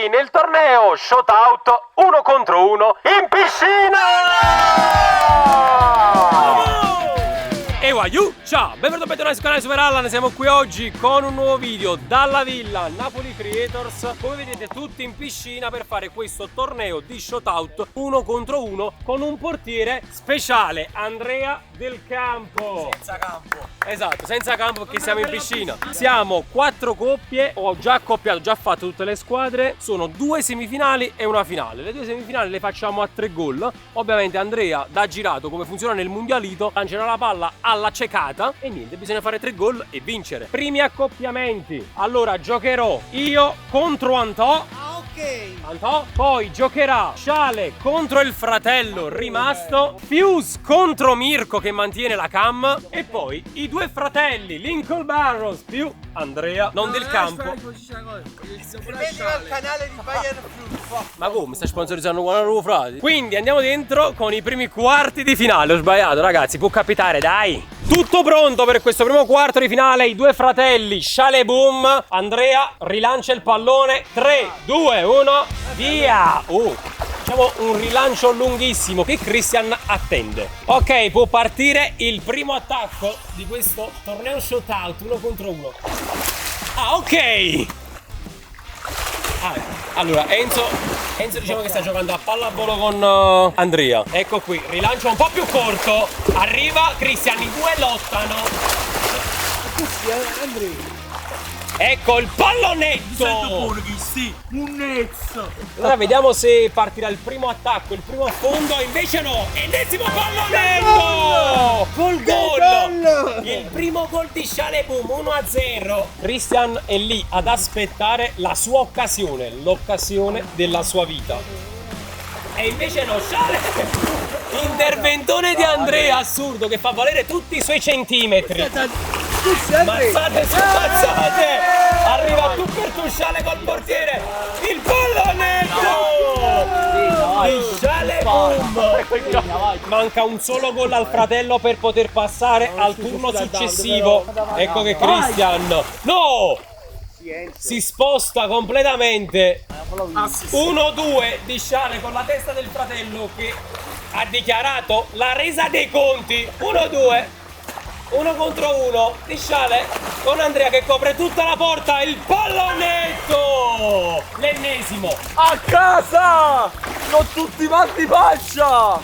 benvenuti nel torneo Shootout 1 contro 1 in piscina! Ciao, benvenuti sul canale Super Allan, siamo qui oggi con un nuovo video dalla villa Napoli Creators. Come vedete tutti in piscina per fare questo torneo di Shootout 1 contro 1 con un portiere speciale, Andrea Del Campo. Senza campo. Esatto, senza campo perché siamo in piscina. Siamo 4 coppie, ho già accoppiato, già fatto tutte le squadre. Sono 2 semifinali e una finale. Le 2 semifinali le facciamo a 3 gol. Ovviamente Andrea, da girato come funziona nel mondialito, lancerà la palla alla cecata e niente, bisogna fare 3 gol e vincere. Primi accoppiamenti. Allora giocherò io contro Antò. Antò, poi giocherà Sciale contro il fratello rimasto, Fuse contro Mirko che mantiene la cam e poi i due fratelli Lincoln Barros più Andrea non Del Campo. Iscrivetevi al canale di Bayern Fuse. Ma come? Sta sponsorizzando una nuova frase? Quindi andiamo dentro con i primi quarti di finale. Ho sbagliato ragazzi, può capitare, dai. Tutto pronto per questo primo quarto di finale. I due fratelli Sciale Boom. Andrea rilancia il pallone. 3, 2, 1, via. Facciamo un rilancio lunghissimo che Christian attende. Ok, può partire il primo attacco di questo torneo Shootout 1 contro 1. Ah, ok. Allora, Enzo diciamo che sta giocando a pallavolo con Andrea. Ecco qui, rilancio un po' più corto. Arriva Christian, i due lottano. Ecco il pallonetto. Allora vediamo se partirà il primo attacco, il primo affondo. Invece no, ennesimo pallonetto. Gol. Il primo gol di Sciale Boom, 1-0. Christian è lì ad aspettare la sua occasione, l'occasione della sua vita. E invece no, Sciale, interventone di Andrea assurdo che fa valere tutti i suoi centimetri. Mazzate su mazzate. Arriva tu per tu Sciale col portiere. Il pallonetto di Sciale Boom. Manca un solo gol al fratello per poter passare al turno successivo. Ecco che Christian si sposta completamente. 1-2 di Sciale con la testa del fratello che ha dichiarato la resa dei conti. 1-2, 1 contro 1 di Sciale con Andrea che copre tutta la porta. Il pallonetto, l'ennesimo a casa, non tutti matti faccia.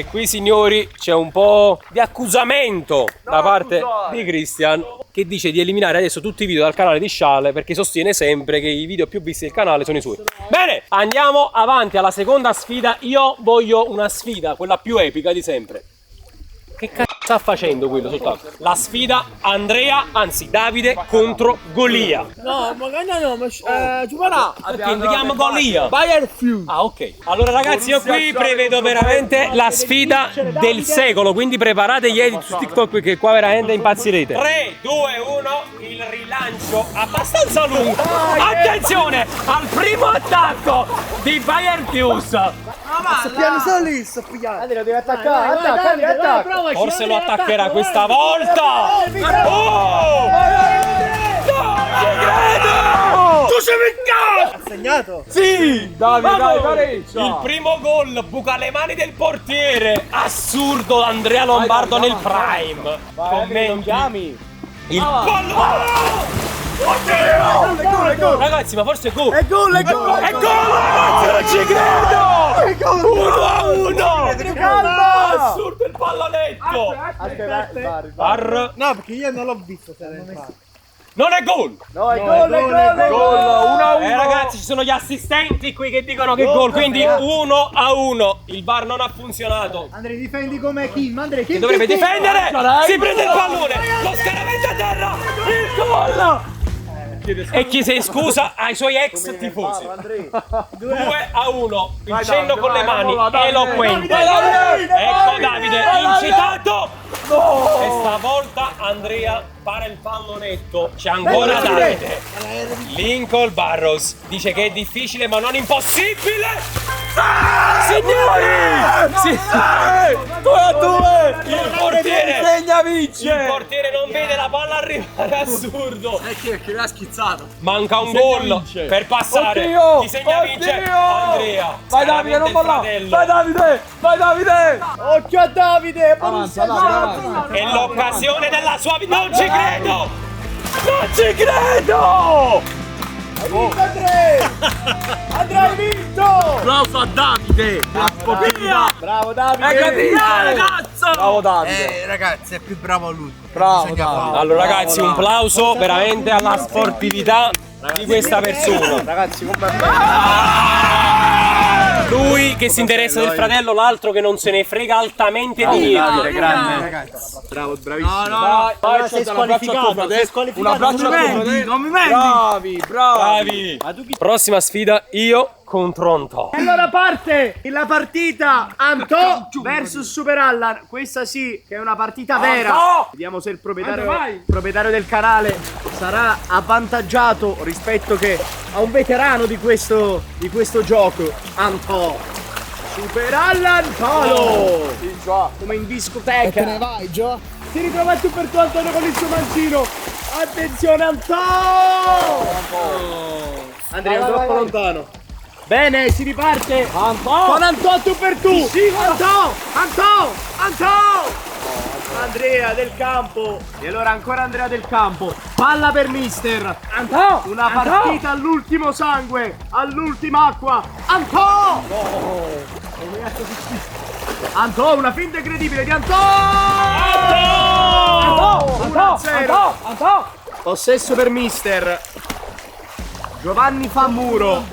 Qui signori c'è un po' di accusamento da parte di Christian che dice di eliminare adesso tutti i video dal canale di Sciale perché sostiene sempre che i video più visti del canale sono i suoi. Bene, andiamo avanti alla seconda sfida. Io voglio una sfida, quella più epica di sempre. Che cazzo sta facendo quello soltanto? La sfida Davide contro Golia. No, magari no, ma giocherà. Perché si chiama Golia? Bayern Fuse. Ah, ok. Allora ragazzi, io qui prevedo veramente la sfida del secolo, quindi preparate gli edit su TikTok perché qua veramente impazzirete. 3, 2, 1, il rilancio abbastanza lungo. Attenzione al primo attacco di Bayern Fuse. Piano solo lì, sto pigliando. Andrea, devi attaccare, attacca. Forse lo attaccherà questa volta. Oh! Non ci credo! Tu sei beccato! Ha segnato? Sì! Davide, dai, pareggia! Il primo gol, buca le mani del portiere. Assurdo, Andrea Lombardo nel prime. Commenti. Il pallone! Oddio! Ragazzi, ma forse è gol! È gol! È gol, ragazzi, non ci credo! 1-1! Assurdo il pallonetto! Aspetta, VAR. no, perché io non l'ho visto. Non è gol! No, è gol! 1-1! Ragazzi, ci sono gli assistenti qui che dicono che è gol, quindi 1-1. Il VAR non ha funzionato. Andrea, difendi come Kim. Andrea, Kim Dovrebbe difendere! Si prende il pallone! Lo scaravento a terra! Il gol! E chi si scusa ai suoi ex tifosi. 2-1. Il cenno con le mani eloquente. Ecco Davide incitato. E stavolta Andrea para il pallonetto. C'è ancora Davide. Lincoln Barros dice che è difficile ma non impossibile. Signori! 2-2! Il portiere segna, vince! Il portiere non vede la palla arrivare, assurdo! Che l'ha schizzato. Manca un gol per passare. Oddio! Chi segna vince? Oddio! Andrea. Vai Davide, non ballare! Vai Davide! Vai Davide! Occhio a Davide! È l'occasione della sua vita. Non ci credo! Non ci credo! Hai vinto Andrea! Andrea, hai vinto! Applauso a Davide! Bravo Davide! Hai capito, ragazzo! Bravo Davide! Ragazzi, è più bravo lui. Bravo Davide! Allora ragazzi, un plauso veramente alla sportività di questa persona. Ragazzi, Lui che si interessa del fratello, l'altro che non se ne frega altamente di niente. grande! Bravo, bravissimo! No, sei squalificato. Un abbraccio a tuo fratello. Non mi metti. Bravi! Prossima sfida, io contro Antò. Allora parte la partita Antò versus Super Allan. Questa sì che è una partita vera. Vediamo se il proprietario del canale sarà avvantaggiato rispetto che a un veterano di questo gioco. Antò Super Allan Palo come in discoteca. Te ne vai, Gio? Si ritrova tu per tu Antonio con il suo mancino. Attenzione Antò! Andrea, troppo lontano. Bene, si riparte. Con Antò tu per tu. Antò! Andrea del campo. E allora ancora Andrea del campo. Palla per mister. Antò! Una partita all'ultimo sangue, all'ultima acqua. Antò! Antò, una finta incredibile di Antò! Antò! Possesso per mister. Giovanni fa muro.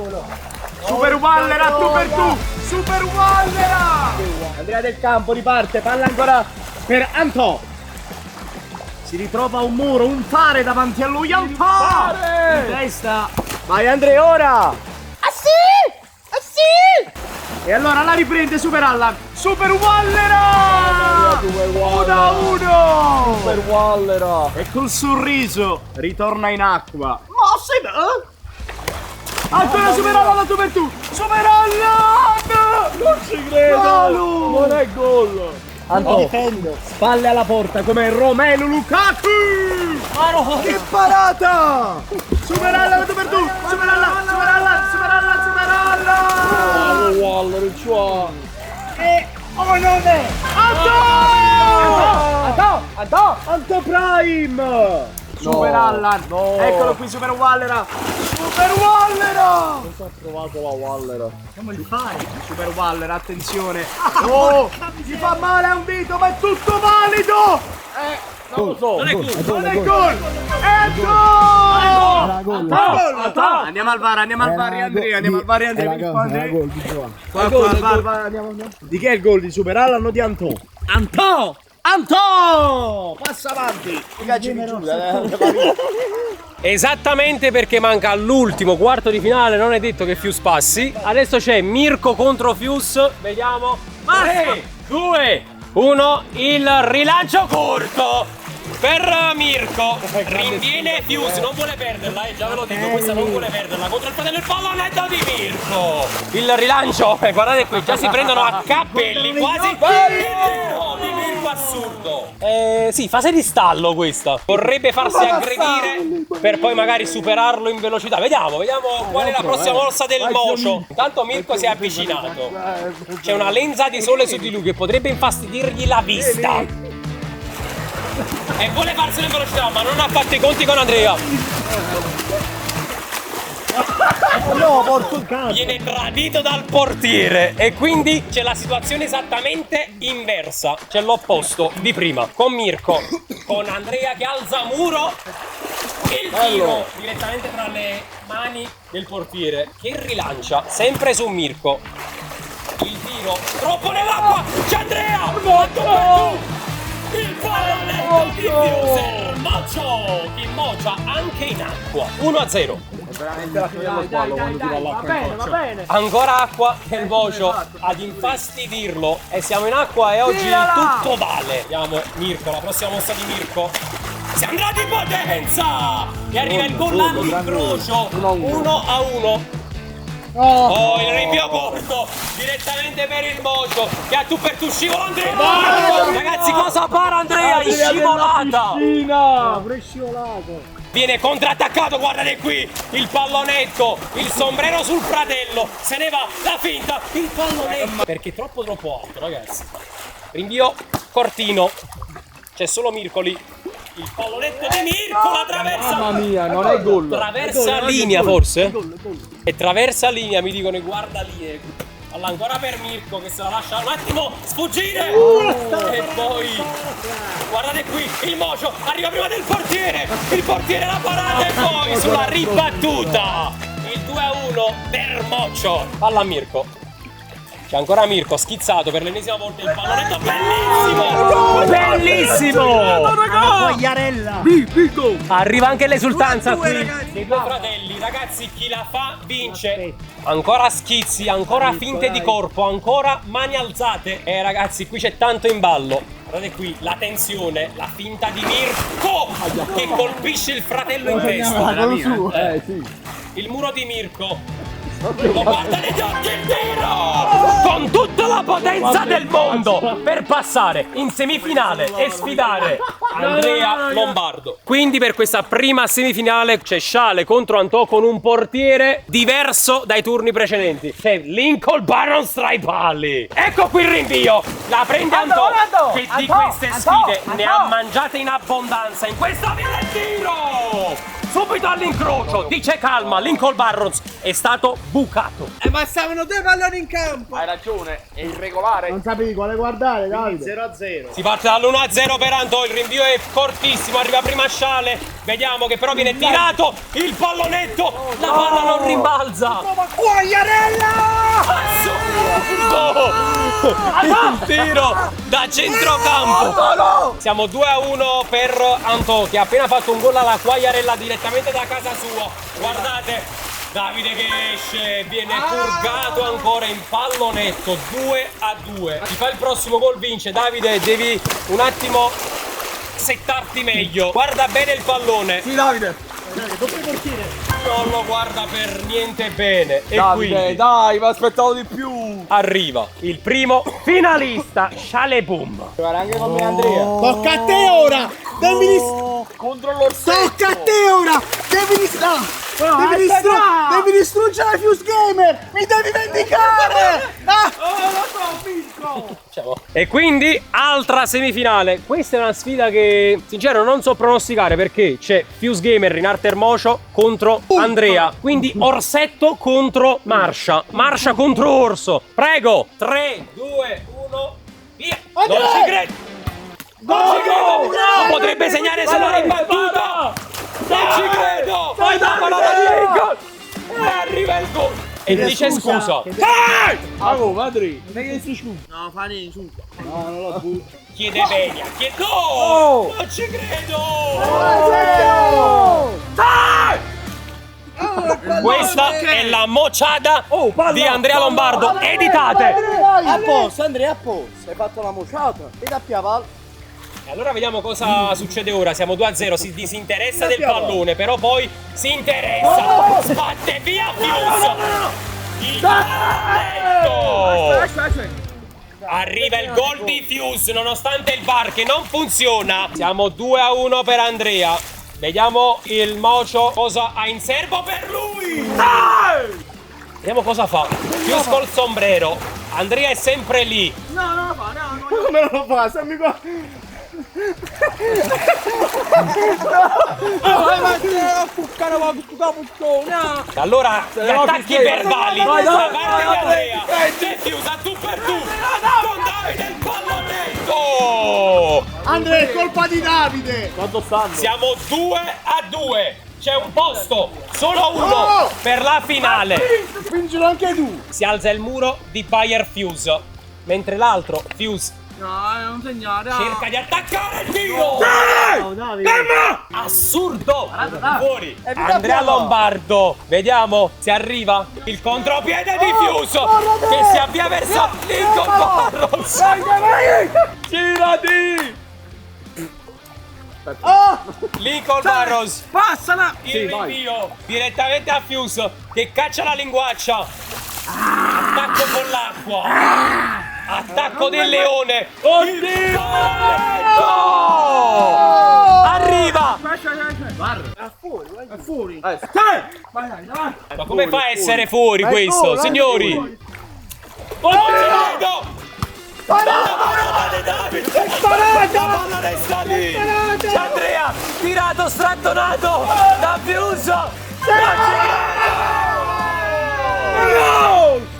Super Wallera, tu per tu! Super Wallera! Andrea del campo riparte, palla ancora per Antò. Si ritrova un muro, un fare davanti a lui. Antò! In testa. Vai Andrea ora! Ah sì! E allora la riprende Super Allan. Super Wallera! 1-1! Super Wallera! E col sorriso ritorna in acqua. Ma sei... Ancora Super Allan, tu per tu! Super Allan! Non ci credo! Non è gol! Antò, spalle alla porta come Romelu Lukaku! Che parata! Super Allan, tu per tu! Super Allan! Bravo Waller, il suo! E... oh non è! Antò Prime! Super Allan! Eccolo qui Super Wallera! Super Wallera! Cosa ha trovato la Wallera? Come li fai? Super Wallera, attenzione! Oh! Gli fa male a un dito, ma è tutto valido! Non lo so! Non è gol! È gol! Andiamo al VAR, Andrea, Di chi è il gol? Di Super Allan o di Antò? Antò! Passa avanti! Esattamente, perché manca l'ultimo quarto di finale, non è detto che Fius passi. Adesso c'è Mirko contro Fius, vediamo. 3, 2, 1, il rilancio corto per Mirko. Rinviene Fius, non vuole perderla, già ve lo dico, questa non vuole perderla. Contro il fratello, il pallonetto di Mirko. Il rilancio, guardate qui, già si prendono a cappelli, quasi. Il tiro di Mirko assurdo. Sì, fase di stallo questa. Vorrebbe farsi aggredire per poi magari superarlo in velocità. Vediamo qual è la prossima mossa del mocio. Intanto Mirko si è avvicinato. C'è una lenza di sole su di lui che potrebbe infastidirgli la vista. E vuole farselo in velocità, ma non ha fatto i conti con Andrea. No, porco cazzo! Viene tradito dal portiere e quindi c'è la situazione esattamente inversa. C'è l'opposto di prima, con Mirko, con Andrea che alza muro. Il tiro direttamente tra le mani del portiere che rilancia sempre su Mirko. Il tiro troppo nell'acqua. C'è Andrea! Il pallonetto di Fiuser Mocio che mocia anche in acqua. 1-0. Veramente la fine dello squalo quando tira l'acqua in faccia. Va bene. Ancora acqua e il Mocio ad infastidirlo. E siamo in acqua e oggi tutto vale. Vediamo Mirko, la prossima mossa di Mirko. Si andrà di potenza! E arriva il gol all'incrocio. 1-1. Oh, il rinvio corto direttamente per il mocio che a tu per tu scivola Andrea. Ragazzi, cosa para Andrea? In scivolata. Pure scivolato. Viene contrattaccato, guardate qui, il pallonetto, il sombrero sul fratello, se ne va, la finta, il pallonetto. Perché è troppo alto, ragazzi. Rinvio cortino, c'è solo Mirko lì. Il pallonetto di Mirko, la traversa. Mamma mia, non è gol. Traversa linea forse? E traversa linea, mi dicono, guarda linee. Allora ancora per Mirko che se la lascia un attimo sfuggire. E poi guardate qui il mocio arriva prima del portiere. Il portiere la parata e poi sulla ribattuta il 2-1 per Mocio. Palla a Mirko. C'è ancora Mirko schizzato per l'ennesima volta il pallonetto. Bellissimo! Bellissimo! Arriva anche l'esultanza qui dei due fratelli. Ragazzi, chi la fa vince. Ancora schizzi, ancora finte di corpo, ancora mani alzate. Ragazzi, qui c'è tanto in ballo. Guardate qui la tensione, la finta di Mirko che colpisce il fratello in testa. Il muro di Mirko. Lo guarda negli occhi il tiro! Con tutta la potenza del mondo per passare in semifinale e sfidare Andrea Lombardo. Quindi per questa prima semifinale c'è Sciale contro Antò con un portiere diverso dai turni precedenti. C'è Lincoln Barron Straipalli. Ecco qui il rinvio. La prende Antò che di queste sfide ne ha mangiate in abbondanza. In questa viene il tiro! Subito all'incrocio, dice calma, Lincoln Barros è stato bucato. Ma stavano due palloni in campo. Hai ragione, è irregolare. Non sapevi quale guardare, Davide. 0-0. Si parte dall'1-0 per Antò, il rinvio è fortissimo, arriva prima Sciale. Vediamo che però viene tirato il pallonetto, la palla non rimbalza. Ma Quagliarella! Il tiro da centrocampo. Siamo 2-1 per Antò che ha appena fatto un gol alla Quagliarella direttamente da casa sua. Guardate, Davide che esce, viene purgato ancora in pallonetto. 2-2. Chi fa il prossimo gol vince. Davide, devi un attimo settarti meglio. Guarda bene il pallone. Sì, Davide. Non lo guarda per niente bene. E Davide, quindi dai, mi aspettavo di più. arriva il primo finalista, Sciale Boom. Guarda anche con me, Andrea. Tocca a te ora! Devi Contro l'orsetto. Tocca a te ora! Devi distruggere Fuse Gamer! Mi devi vendicare! E quindi altra semifinale. Questa è una sfida che sincero non so pronosticare perché c'è Fuse Gamer in arte Mocio contro Andrea. Quindi Orsetto contro Marsha. Marsha contro Orso. Prego. 3, 2, 1, via. Non ci credo. Non ci credo. Potrebbe segnare sulla ribattuta. Non ci credo. Vai da parola di Lincoln. E arriva il gol. E dice scusa. Oh, Madri. No, fa niente. No, non lo butto. Chiede Venia. No! Non ci credo. Questa è la mociada di Andrea Lombardo. Editate. A posto, Andrea, a posto. Hai fatto la mociata. E da Piaval. E allora vediamo cosa succede ora. Siamo 2-0. Si disinteressa del pallone, però poi si interessa. Sbatte via Fuse. Il pallonetto. Arriva il gol di Fuse nonostante il VAR che non funziona. Siamo 2-1 per Andrea. Vediamo il Mocio cosa ha in serbo per lui. Vediamo cosa fa. Fuse col sombrero. Andrea è sempre lì. Come non lo fa? Stammi qua. Allora gli attacchi verbali da parte di Andrea. C'è Fuse a tu per tu. Con Davide il pallonetto. Andrea, è colpa di Davide. Quanto stanno? Siamo 2-2. C'è un posto, solo uno per la finale. Vincilo anche tu. Si alza il muro di Bayer Fuse, mentre l'altro Fuse No, non segnare. cerca di attaccare il tiro. Assurdo! Fuori! Andrea Lombardo! Vediamo se arriva il contropiede di Fuse che si avvia verso Lincoln Barros! Girati! Lincoln Barros. Passala! Il rinvio direttamente a Fuse che caccia la linguaccia. Attacco con l'acqua. Attacco del leone. Oddio! Arriva! È fuori. Ma come fa a essere fuori questo, signori? Oh, non ci vedo! La palla resta lì! C'è Andrea, tirato, strattonato da Fuse!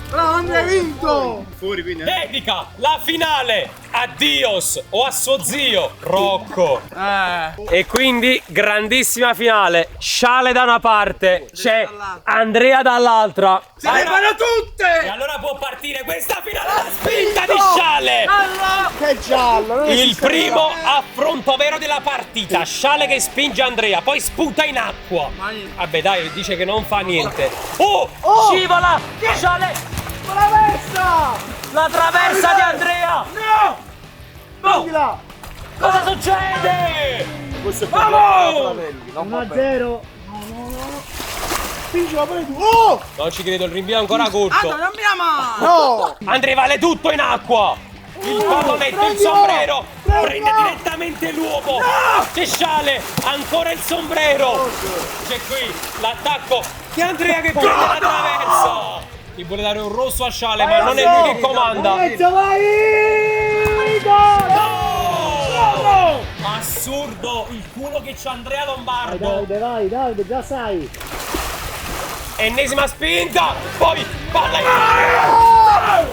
Bravo, Andrea, hai vinto. Fuori quindi. Dedica la finale a Dios o a suo zio Rocco. E quindi grandissima finale. Sciale da una parte, c'è Andrea dall'altra. Se le fanno E tutte! allora può partire questa finale alla spinta di Sciale. Che giallo. non Il esiste primo affronto vero della partita. Sciale che spinge Andrea, poi sputa in acqua. Vabbè dai, dice che non fa niente. Oh! Scivola! Sciale! La traversa di Andrea! No! Prendila. Cosa succede? Vamos! 1-0. Spingila pure tu. Oh! Non ci credo, il rinvio è ancora corto. Non mi ama! No! Andrea vale tutto in acqua! Il pallonetto, il prendilo! sombrero! Prendilo! Prende direttamente l'uomo! C'è Sciale! Ancora il sombrero! C'è qui l'attacco di Andrea che prende la traversa! Ti vuole dare un rosso a Sciale, ma non è lui che comanda! Mezzo, vai! Gol! No! Assurdo! Il culo che c'ha Andrea Lombardo! Vai, Davide, già sai. Ennesima spinta! Poi palla in mano!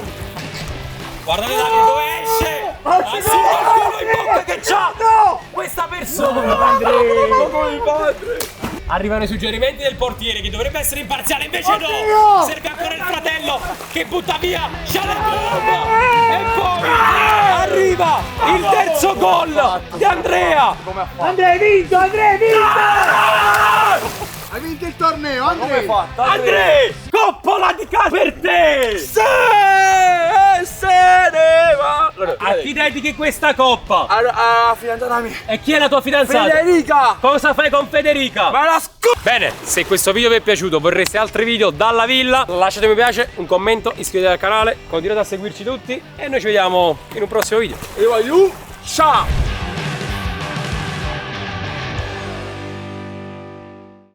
Guardate Davide dove esce! Assurdo il culo in bocca che c'ha! No! Questa persona! Arrivano i suggerimenti del portiere che dovrebbe essere imparziale, invece no! Oddio! Serve ancora il fratello che butta via Sciale e poi arriva il terzo gol di Andrea! Andrea, hai vinto! Andrea, hai vinto! Hai vinto il torneo, Andrea! Andrea! Coppola di calcio per te! Se ne va! A chi dedichi questa coppa? A fidanzata mia. E chi è la tua fidanzata? Federica! Cosa fai con Federica? Ma la Bene, se questo video vi è piaciuto, vorreste altri video dalla villa, lasciate mi piace, un commento, iscrivetevi al canale, continuate a seguirci tutti e noi ci vediamo in un prossimo video. ciao!